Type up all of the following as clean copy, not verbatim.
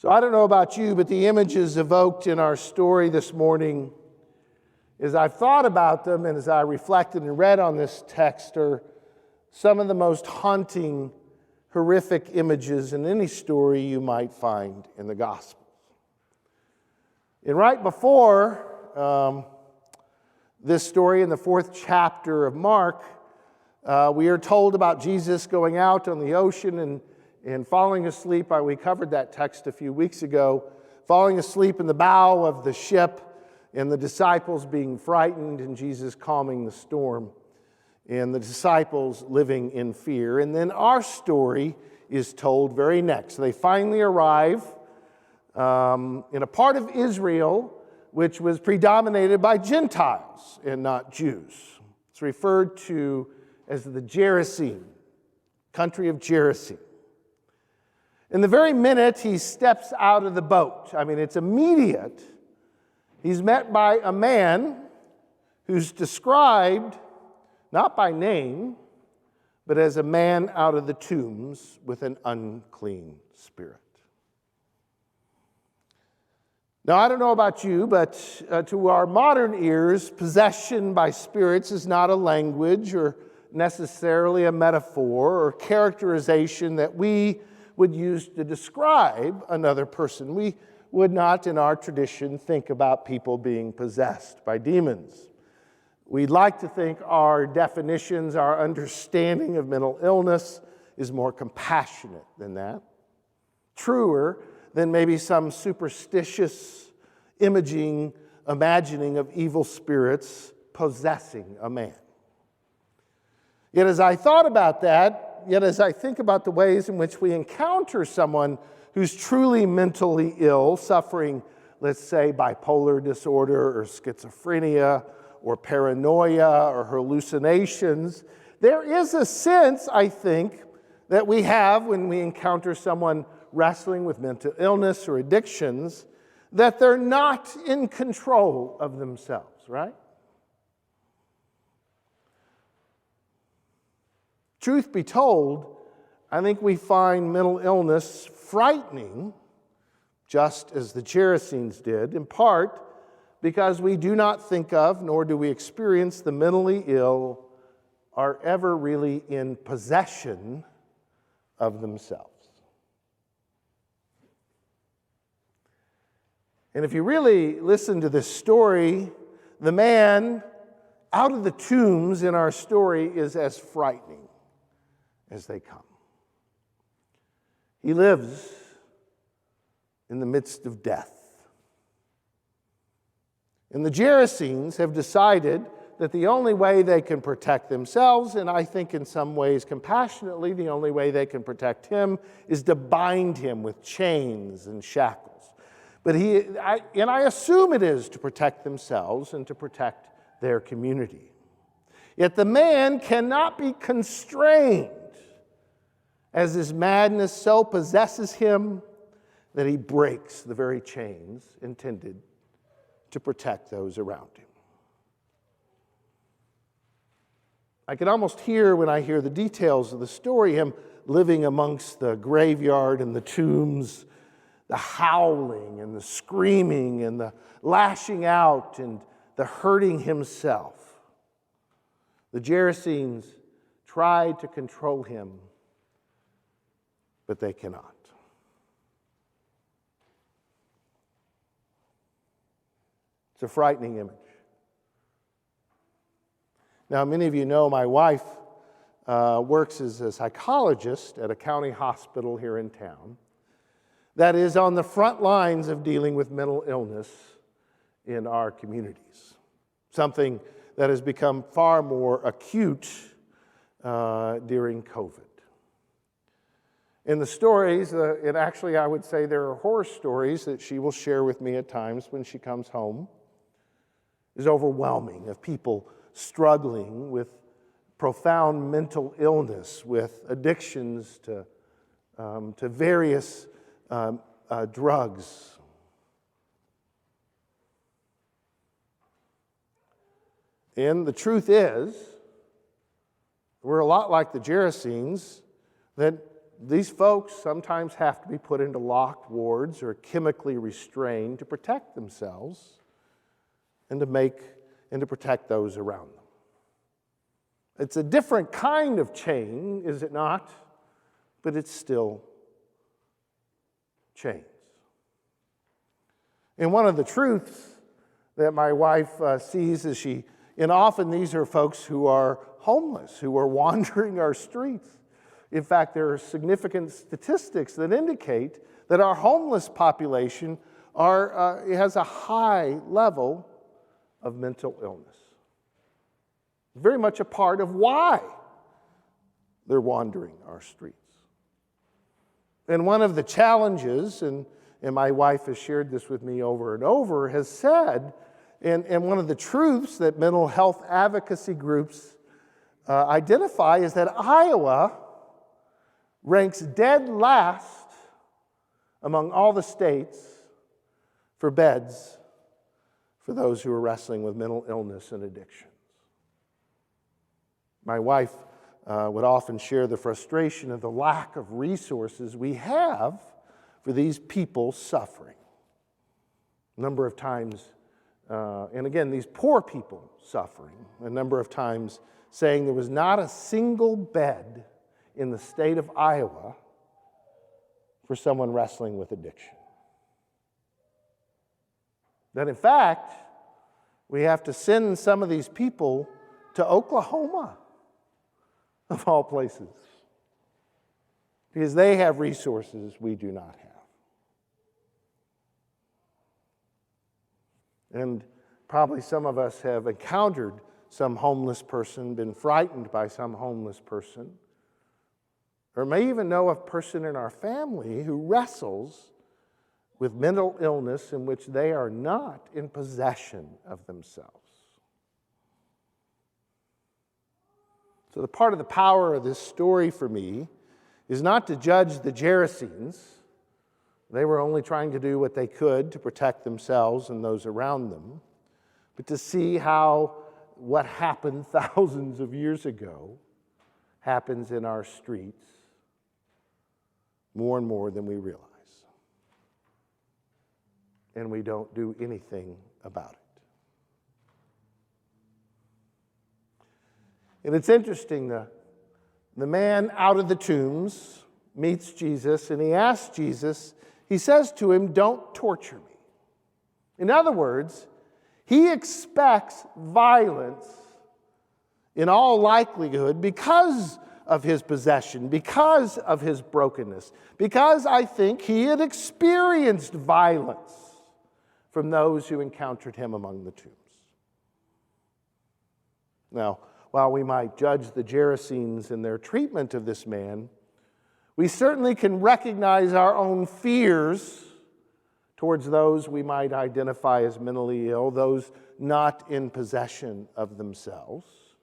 So I don't know about you, but the images evoked in our story this morning, as I've thought about them and as I reflected and read on this text, are some of the most haunting, horrific images in any story you might find in the Gospels. And right before this story, in the 4th chapter of Mark, we are told about Jesus going out on the ocean and falling asleep. We covered that text a few weeks ago. Falling asleep in the bow of the ship, and the disciples being frightened, and Jesus calming the storm, and the disciples living in fear. And then our story is told very next. They finally arrive in a part of Israel which was predominated by Gentiles and not Jews. It's referred to as the Gerasene, country of Gerasene. In the very minute he steps out of the boat, it's immediate, he's met by a man who's described not by name, but as a man out of the tombs with an unclean spirit. Now, I don't know about you, but to our modern ears, possession by spirits is not a language or necessarily a metaphor or characterization that we would use to describe another person. We would not, in our tradition, think about people being possessed by demons. We'd like to think our definitions, our understanding of mental illness is more compassionate than that, truer than maybe some superstitious imagining of evil spirits possessing a man. Yet as I thought about that, as I think about the ways in which we encounter someone who's truly mentally ill, suffering, let's say, bipolar disorder or schizophrenia or paranoia or hallucinations, there is a sense, I think, that we have when we encounter someone wrestling with mental illness or addictions, that they're not in control of themselves, right? Truth be told, I think we find mental illness frightening, just as the Gerasenes did, in part because we do not think of, nor do we experience the mentally ill are ever really in possession of themselves. And if you really listen to this story, the man out of the tombs in our story is as frightening as they come. He lives in the midst of death. And the Gerasenes have decided that the only way they can protect themselves, and I think in some ways compassionately, the only way they can protect him is to bind him with chains and shackles. But I assume it is to protect themselves and to protect their community. Yet the man cannot be constrained, as his madness so possesses him that he breaks the very chains intended to protect those around him. I can almost hear, when I hear the details of the story, him living amongst the graveyard and the tombs, the howling and the screaming and the lashing out and the hurting himself. The Gerasenes tried to control him, but they cannot. It's a frightening image. Now, many of you know my wife works as a psychologist at a county hospital here in town that is on the front lines of dealing with mental illness in our communities, something that has become far more acute during COVID. In the stories, and actually I would say there are horror stories that she will share with me at times when she comes home, is overwhelming, of people struggling with profound mental illness, with addictions to various drugs. And the truth is, we're a lot like the Gerasenes, that these folks sometimes have to be put into locked wards or chemically restrained to protect themselves and to protect those around them. It's a different kind of chain, is it not? But it's still chains. And one of the truths that my wife sees is and often these are folks who are homeless, who are wandering our streets. In fact, there are significant statistics that indicate that our homeless population has a high level of mental illness. Very much a part of why they're wandering our streets. And one of the challenges, and my wife has shared this with me over and over, has said, and one of the truths that mental health advocacy groups identify is that Iowa ranks dead last among all the states for beds for those who are wrestling with mental illness and addictions. My wife would often share the frustration of the lack of resources we have for these people suffering. A number of times, and again, these poor people suffering, a number of times saying there was not a single bed in the state of Iowa for someone wrestling with addiction. That in fact, we have to send some of these people to Oklahoma, of all places, because they have resources we do not have. And probably some of us have encountered some homeless person, been frightened by some homeless person, or may even know a person in our family who wrestles with mental illness in which they are not in possession of themselves. So the part of the power of this story for me is not to judge the Gerasenes. They were only trying to do what they could to protect themselves and those around them, but to see how what happened thousands of years ago happens in our streets more and more than we realize. And we don't do anything about it. And it's interesting, the man out of the tombs meets Jesus, and he asks Jesus, he says to him, "Don't torture me." In other words, he expects violence in all likelihood because of his possession, because of his brokenness, because I think he had experienced violence from those who encountered him among the tombs. Now, while we might judge the Gerasenes in their treatment of this man, we certainly can recognize our own fears towards those we might identify as mentally ill, those not in possession of themselves,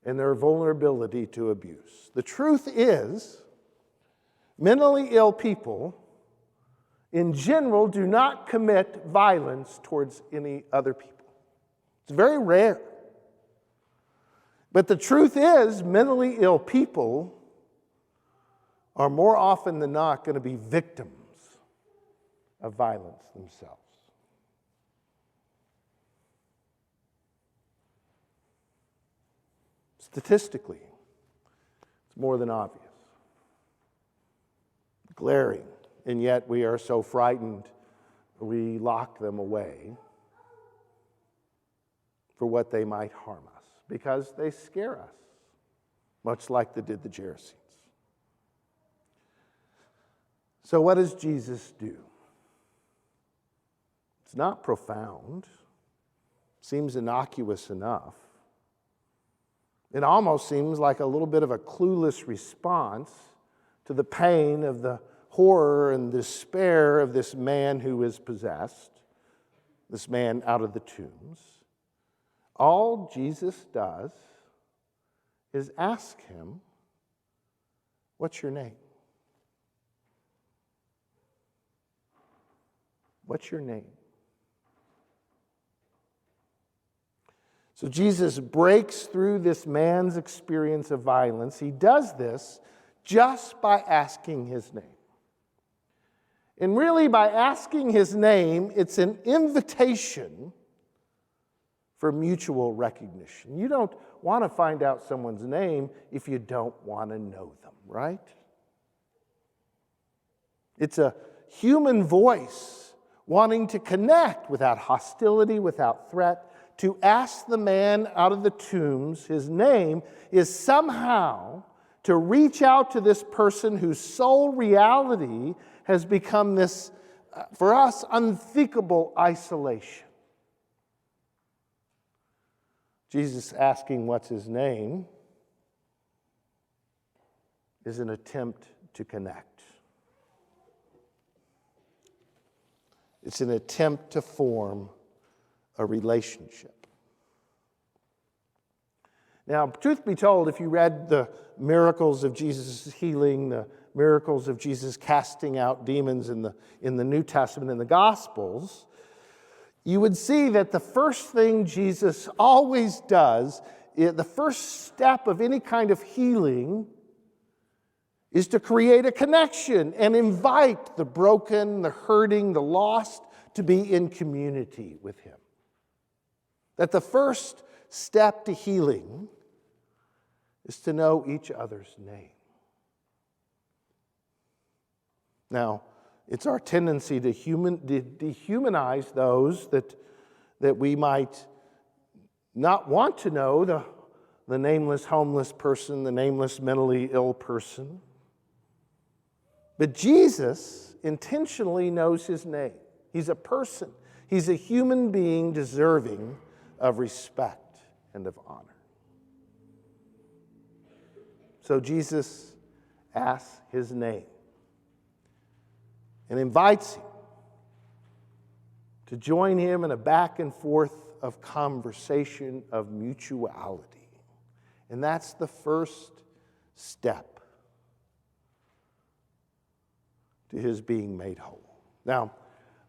and their vulnerability to abuse. The truth is, mentally ill people, in general, do not commit violence towards any other people. It's very rare. But the truth is, mentally ill people are more often than not going to be victims of violence themselves. Statistically, it's more than obvious. Glaring, and yet we are so frightened we lock them away for what they might harm us, because they scare us, much like they did the Gerasenes. So what does Jesus do? It's not profound. Seems innocuous enough. It almost seems like a little bit of a clueless response to the pain of the horror and despair of this man who is possessed, this man out of the tombs. All Jesus does is ask him, "What's your name?" What's your name? So Jesus breaks through this man's experience of violence. He does this just by asking his name. And really, by asking his name, it's an invitation for mutual recognition. You don't want to find out someone's name if you don't want to know them, right? It's a human voice wanting to connect without hostility, without threat. To ask the man out of the tombs his name is somehow to reach out to this person whose sole reality has become this, for us, unthinkable isolation. Jesus asking what's his name is an attempt to connect. It's an attempt to form a relationship. Now, truth be told, if you read the miracles of Jesus' healing, the miracles of Jesus casting out demons in the New Testament, in the Gospels, you would see that the first thing Jesus always does, the first step of any kind of healing, is to create a connection and invite the broken, the hurting, the lost to be in community with him. That the first step to healing is to know each other's name. Now, it's our tendency to dehumanize those that we might not want to know, the nameless homeless person, the nameless mentally ill person. But Jesus intentionally knows his name. He's a person. He's a human being deserving of respect and of honor. So Jesus asks his name and invites him to join him in a back and forth of conversation, of mutuality. And that's the first step to his being made whole. Now,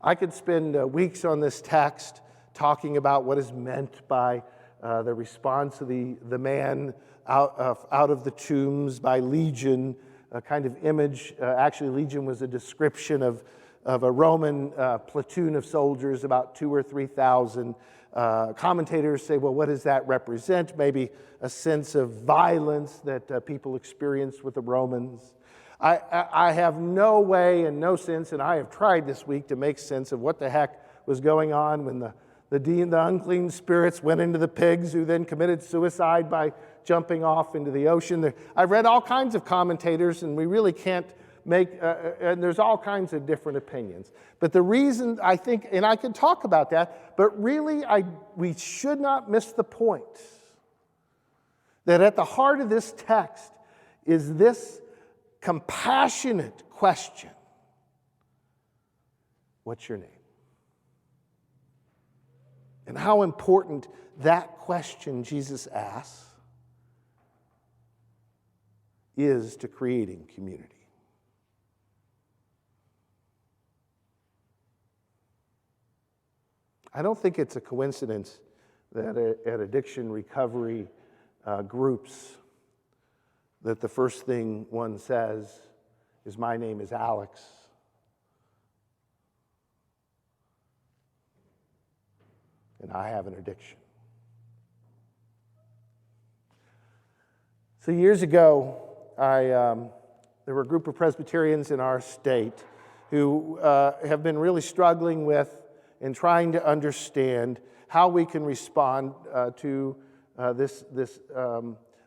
I could spend weeks on this text talking about what is meant by the response of the man out of the tombs by Legion, a kind of image. Actually, Legion was a description of a Roman platoon of soldiers, about 2,000 or 3,000. Commentators say, well, what does that represent? Maybe a sense of violence that people experienced with the Romans. I have no way and no sense, and I have tried this week to make sense of what the heck was going on when the unclean spirits went into the pigs, who then committed suicide by jumping off into the ocean. I've read all kinds of commentators, and we really can't make, and there's all kinds of different opinions. But the reason I think, and I could talk about that, but really we should not miss the point that at the heart of this text is this compassionate question: what's your name? And how important that question Jesus asks is to creating community. I don't think it's a coincidence that at addiction recovery groups, that the first thing one says is, my name is Alex. And I have an addiction. So years ago, there were a group of Presbyterians in our state who have been really struggling with and trying to understand how we can respond to this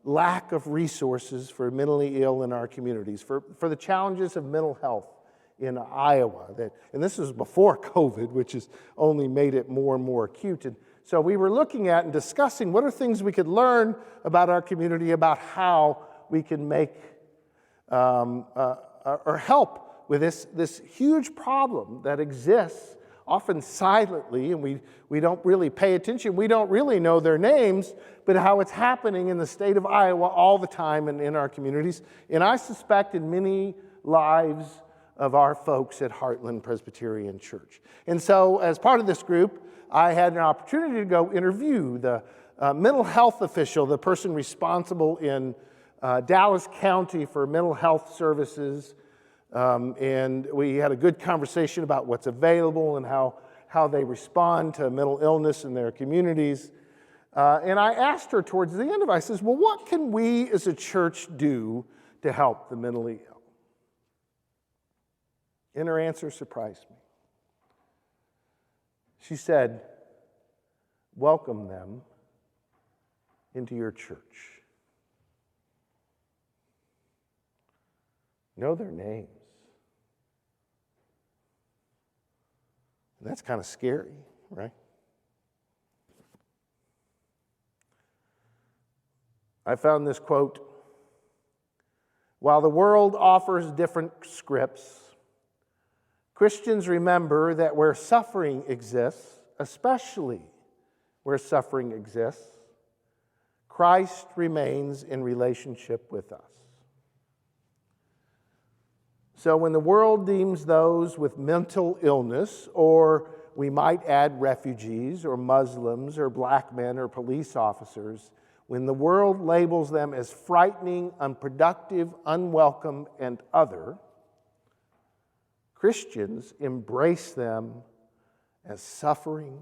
lack of resources for mentally ill in our communities, for the challenges of mental health in Iowa. And this was before COVID, which has only made it more and more acute. And so we were looking at and discussing what are things we could learn about our community, about how we can make or help with this huge problem that exists, often silently, and we don't really pay attention. We don't really know their names, but how it's happening in the state of Iowa all the time and in our communities. And I suspect in many lives of our folks at Heartland Presbyterian Church. And so as part of this group, I had an opportunity to go interview the mental health official, the person responsible in Dallas County for mental health services, and we had a good conversation about what's available and how they respond to mental illness in their communities. And I asked her towards the end of it, I says, well, what can we as a church do to help the mentally ill? And her answer surprised me. She said, welcome them into your church. Know their names. And that's kind of scary, right? I found this quote: while the world offers different scripts, Christians remember that where suffering exists, especially where suffering exists, Christ remains in relationship with us. So when the world deems those with mental illness, or we might add refugees or Muslims or black men or police officers, when the world labels them as frightening, unproductive, unwelcome, and other, Christians embrace them as suffering,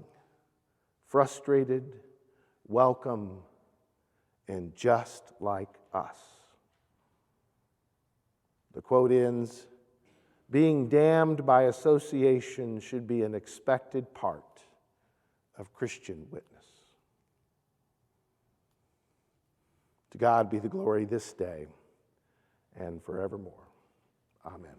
frustrated, welcome, and just like us. The quote ends, being damned by association should be an expected part of Christian witness. To God be the glory this day and forevermore. Amen.